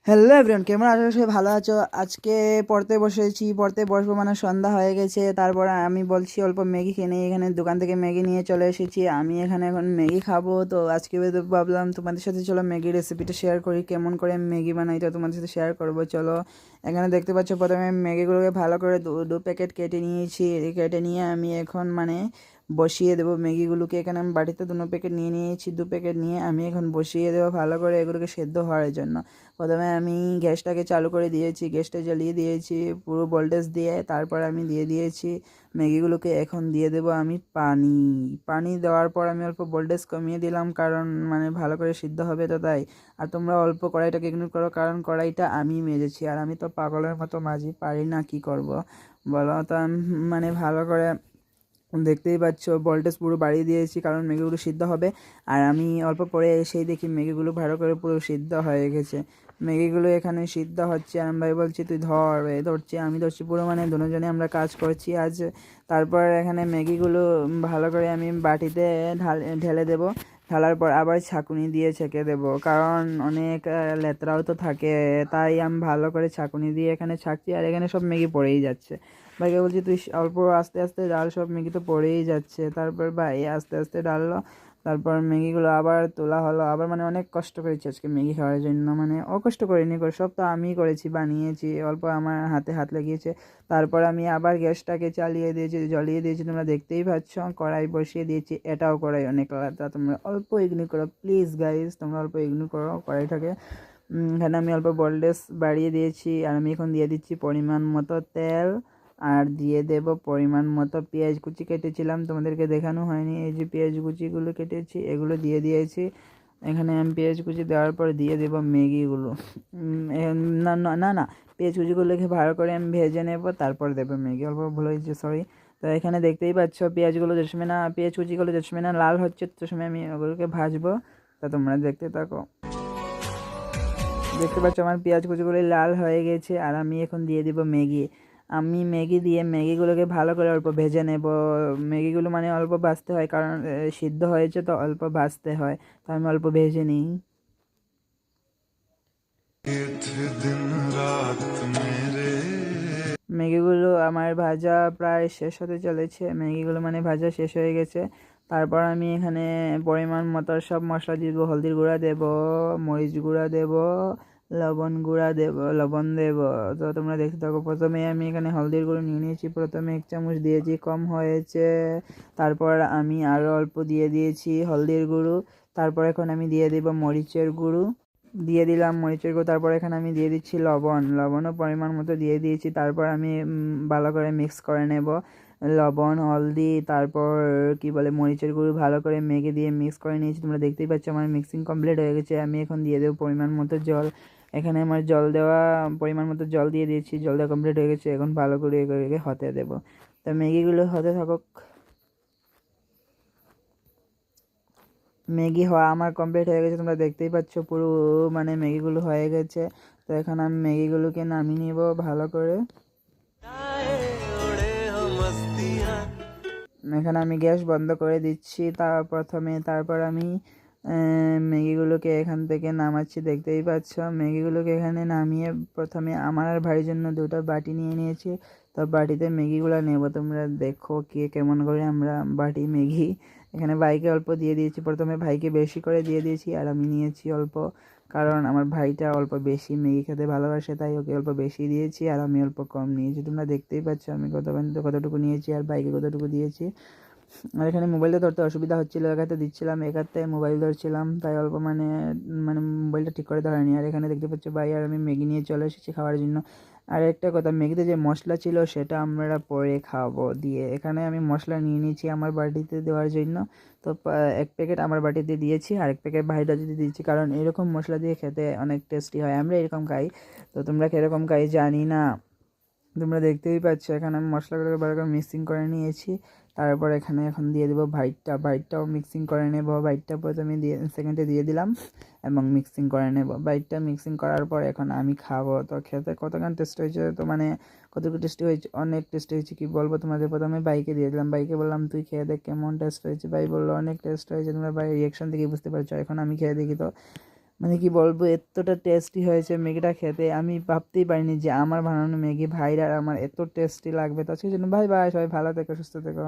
Hello everyone, কেমন আছো? সবাই ভালো আছো? আজকে পড়তে বসেছি, পড়তে বসবো মানে সন্ধ্যা হয়ে গেছে। তারপর আমি বলছি অল্প ম্যাগি খেয়ে নিই। এখানে দোকান থেকে ম্যাগি নিয়ে চলে এসেছি। আমি এখানে এখন ম্যাগি খাবো। তো আজকে ভাবলাম তোমাদের সাথে চলো ম্যাগি রেসিপিটা শেয়ার করি, কেমন করে আমি ম্যাগি বানাই তো তোমাদের সাথে শেয়ার করবো। চলো, এখানে দেখতে পাচ্ছ প্রথমে ম্যাগিগুলোকে ভালো করে দু প্যাকেট কেটে নিয়েছি। কেটে নিয়ে আমি এখন মানে বসিয়ে দেবো ম্যাগিগুলোকে। এখানে আমি বাটিতে 2 প্যাকেট নিয়ে নিয়েছি। 2 প্যাকেট নিয়ে আমি এখন বসিয়ে দেবো ভালো করে এগুলোকে সেদ্ধ হওয়ার জন্য। প্রথমে আমি গ্যাসটাকে চালু করে দিয়েছি, গ্যাসটা জ্বালিয়ে দিয়েছি পুরো ভোল্টেজ দিয়ে। তারপর আমি দিয়ে দিয়েছি ম্যাগিগুলোকে। এখন দিয়ে দেবো আমি পানি। পানি দেওয়ার পর আমি অল্প ভোল্টেজ কমিয়ে দিলাম, কারণ মানে ভালো করে সিদ্ধ হবে তো তাই। আর তোমরা অল্প কড়াইটাকে ইগনোর করো, কারণ কড়াইটা আমি মেজেছি আর আমি তো পাগলের মতো মাঝি, পারি না, কি করব বলো তো। আমি মানে ভালো করে দেখতেই পাচ্ছ ভোল্টেজ পুরো বাড়িয়ে দিয়েছি, কারণ ম্যাগিগুলো সিদ্ধ হবে। আর আমি অল্প পরে এসেই দেখি ম্যাগিগুলো ভালো করে পুরো সিদ্ধ হয়ে গেছে। ম্যাগিগুলো এখানে সিদ্ধ হচ্ছে, আর আমি ভাই বলছি তুই ধর, এ ধরছি, আমি ধরছি, পুরো মানে দুজনে আমরা কাজ করছি আজ। তারপর এখানে ম্যাগিগুলো ভালো করে আমি বাটিতে ঢেলে দেবো। ঢালার পর আবার ছাঁকুনি দিয়ে ছেঁকে দেবো, কারণ অনেক লেত্রাও তো থাকে। তাই আমি ভালো করে ছাঁকুনি দিয়ে এখানে ছাঁকছি, আর এখানে সব ম্যাগি পড়েই যাচ্ছে। ভাইকে বলছি তুই অল্প আস্তে আস্তে ডাল, সব ম্যাগি তো পড়েই যাচ্ছে। তারপর ভাই আস্তে আস্তে ডাললো। তারপর ম্যাগিগুলো আবার তোলা হলো। আবার মানে অনেক কষ্ট করেছি আজকে ম্যাগি খাওয়ার জন্য, মানে কষ্ট করিনি, সব তো আমিই করেছি, বানিয়েছি, অল্প আমার হাতে হাত লেগেছে। তারপর আমি আবার গ্যাসটাকে জ্বালিয়ে দিয়েছি, তোমরা দেখতেই পাচ্ছ। কড়াই বসিয়ে দিয়েছি, এটাও কড়াই অনেক আলাদা, তোমরা অল্প ইগনোর করো প্লিজ গাইজ, তোমরা অল্প ইগনোর করো কড়াইটাকে। এখানে আমি অল্প ভোল্টেজ বাড়িয়ে দিয়েছি, আর আমি এখন দিয়ে দিচ্ছি পরিমাণ মতো তেল। আর দিয়ে দেব পরিমাণ মতো পেঁয়াজ কুচি কেটেছিলাম, তোমাদেরকে দেখানো হয়নি। এই যে পেঁয়াজ কুচিগুলো কেটেছি, এগুলো দিয়ে দিয়েছি। এখানে আমি পেঁয়াজ কুচি দেওয়ার পর দিয়ে দেব ম্যাগিগুলো। না না না না, পেঁয়াজ কুচিগুলোকে ভালো করে আমি ভেজে নেব, তারপর দেবো ম্যাগি। অল্প ভুল হয়েছে, সরি। তো এখানে দেখতেই পাচ্ছ পেঁয়াজ কুচিগুলো যে সময় না লাল হচ্ছে, তো সময় আমি ওগুলোকে ভাজবো। তা তোমরা দেখতে থাকো। দেখতে পাচ্ছ আমার পেঁয়াজ কুচিগুলো লাল হয়ে গেছে, আর আমি এখন দিয়ে দিব ম্যাগি। আমি ম্যাগি দিয়ে ম্যাগিগুলোকে ভালো করে অল্প ভেজে নেব। ম্যাগিগুলো মানে অল্প ভাজতে হয়, কারণ সিদ্ধ হয়েছে তো অল্প ভাজতে হয়। তো আমি অল্প ভেজে নিই। ম্যাগিগুলো আমার ভাজা প্রায় শেষ হতে চলেছে। ম্যাগিগুলো মানে ভাজা শেষ হয়ে গেছে। তারপর আমি এখানে পরিমাণ মতো সব মশলা দিব। হলদির গুঁড়া দেব, মরিচ গুঁড়া দেব, লবণ দেব। তো তোমরা দেখতে থাকো। প্রথমে আমি এখানে হলদির গুঁড়ো নিয়ে নিয়েছি, প্রথমে 1 চামচ দিয়েছি, কম হয়েছে। তারপর আমি আরও অল্প দিয়ে দিয়েছি হলদির গুঁড়ো। তারপর এখন আমি দিয়ে দেব মরিচের গুঁড়ো, দিয়ে দিলাম মরিচের গুঁড়ো। তারপর এখানে আমি দিয়ে দিচ্ছি লবণও পরিমাণ মতো দিয়ে দিয়েছি। তারপর আমি ভালো করে মিক্স করে নেব। লবণ, হলদি, তারপর কি বলে মরিচের গুঁড়ো ভালো করে মেখে দিয়ে মিক্স করে নিয়েছি। তোমরা দেখতেই পাচ্ছ আমার মিক্সিং কমপ্লিট হয়ে গেছে। আমি এখন দিয়ে দেবো পরিমাণ মতো জল। এখানে আমার পরিমাণ মতো জল দিয়ে দিয়েছি। জল দেওয়া কমপ্লিট হয়ে গেছে। এখন ভালো করে এগুলোকে হতে দেবো। তো ম্যাগিগুলো হতে থাকুক। ম্যাগি হওয়া আমার কমপ্লিট হয়ে গেছে, তোমরা দেখতেই পাচ্ছ পুরো মানে ম্যাগিগুলো হয়ে গেছে। তো এখন আমি ম্যাগিগুলোকে নামিয়ে নিব ভালো করে। এখানে আমি গ্যাস বন্ধ করে দিচ্ছি তারপর আমি ম্যাগিগুলোকে এখান থেকে নামাচ্ছি। দেখতেই পাচ্ছ ম্যাগিগুলোকে এখানে নামিয়ে প্রথমে আমার আর ভাইয়ের জন্য 2টা বাটি নিয়ে নিয়েছি। তো বাটিতে ম্যাগিগুলো নেব, তোমরা দেখো কে কেমন করে আমরা বাটি ম্যাগি। এখানে ভাইকে অল্প দিয়ে দিয়েছি, প্রথমে ভাইকে বেশি করে দিয়ে দিয়েছি, আর আমি নিয়েছি অল্প, কারণ আমার ভাইটা অল্প বেশি ম্যাগি খেতে ভালোবাসে, তাই ওকে অল্প বেশি দিয়েছি, আর আমি অল্প কম নিয়েছি। তোমরা দেখতেই পাচ্ছ আমি কতটুকু নিয়েছি আর ভাইকে কতটুকু দিয়েছি। আর এখানে মোবাইলটা ধরতে অসুবিধা হচ্ছিলো, এক হাতে দিচ্ছিলাম, এক হাতে মোবাইল ধরছিলাম, তাই অল্প মানে মানে মোবাইলটা ঠিক করে ধরেনি। আর এখানে দেখতে পাচ্ছ ভাই আর আমি ম্যাগি নিয়ে চলে এসেছি খাওয়ার জন্য। আর একটা কথা, ম্যাগিতে যে মশলা ছিল সেটা আমরা পরে খাবো দিয়ে। এখানে আমি মশলা নিয়ে নিয়েছি আমার বাটিতে দেওয়ার জন্য। তো 1 প্যাকেট আমার বাটিতে দিয়েছি, আর 1 প্যাকেট ভাইটা যদি দিয়েছি, কারণ এরকম মশলা দিয়ে খেতে অনেক টেস্টি হয়, আমরা এরকম খাই। তো তোমরা কীরকম খাই জানি না। তোমরা দেখতেই পাচ্ছ এখানে আমি মশলাগুলোকে ভালো করে মিক্সিং করে নিয়েছি। তারপর এখানে এখন দিয়ে দেবো ভাইটটাও মিক্সিং করে নেব। ভাইটটা প্রথমে সেকেন্ডে দিয়ে দিলাম এবং মিক্সিং করে নেব। ভাইটটা মিক্সিং করার পর এখন আমি খাবো। তো খেতে কতক্ষণ টেস্ট হয়েছে, তো মানে কতটুকু টেস্টি হয়েছে, অনেক টেস্টি হয়েছে, কি বলবো তোমাদের। প্রথমে বাইকে দিয়ে দিলাম, বাইকে বললাম তুই খেয়ে দেখ কেমন টেস্ট হয়েছে। ভাই বললো অনেক টেস্ট হয়েছে। তোমরা ভাই রিয়াকশন থেকে বুঝতে পারছো। এখন আমি খেয়ে দেখি তো মানে কি বলবো, এতটা টেস্টি হয়েছে ম্যাগিটা খেতে, আমি ভাবতেই পারিনি যে আমার বানানো ম্যাগি ভাইরা আর আমার এত টেস্টি লাগবে। তো সেই জন্য ভাই বাই, সবাই ভালো থেকো, সুস্থ থেকো।